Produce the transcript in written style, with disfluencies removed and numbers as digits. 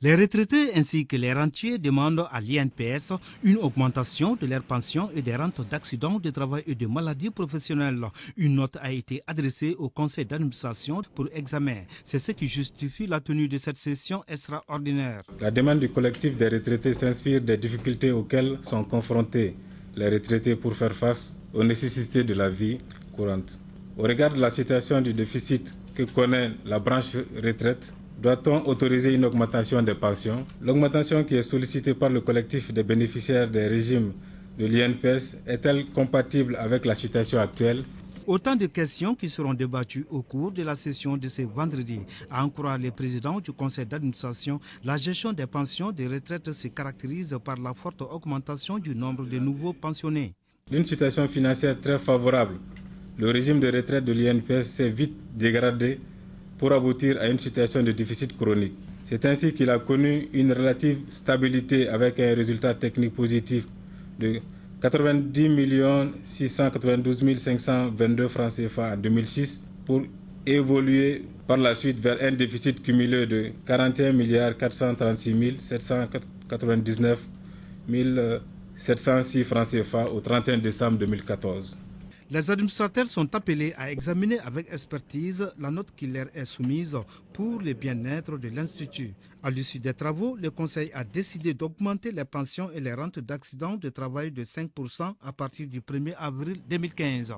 Les retraités ainsi que les rentiers demandent à l'INPS une augmentation de leurs pensions et des rentes d'accident de travail et de maladies professionnelles. Une note a été adressée au conseil d'administration pour examen. C'est ce qui justifie la tenue de cette session extraordinaire. La demande du collectif des retraités s'inspire des difficultés auxquelles sont confrontés les retraités pour faire face aux nécessités de la vie courante. Au regard de la situation du déficit que connaît la branche retraite, doit-on autoriser une augmentation des pensions? L'augmentation qui est sollicitée par le collectif des bénéficiaires des régimes de l'INPS est-elle compatible avec la situation actuelle? Autant de questions qui seront débattues au cours de la session de ce vendredi. À en croire les présidents du conseil d'administration, la gestion des pensions de retraite se caractérise par la forte augmentation du nombre de nouveaux pensionnés. D'une situation financière très favorable, le régime de retraite de l'INPS s'est vite dégradé pour aboutir à une situation de déficit chronique. C'est ainsi qu'il a connu une relative stabilité avec un résultat technique positif de 90 692 522 francs CFA en 2006 pour évoluer par la suite vers un déficit cumulé de 41 436 799 706 francs CFA au 31 décembre 2014. Les administrateurs sont appelés à examiner avec expertise la note qui leur est soumise pour le bien-être de l'Institut. À l'issue des travaux, le Conseil a décidé d'augmenter les pensions et les rentes d'accident de travail de 5% à partir du 1er avril 2015.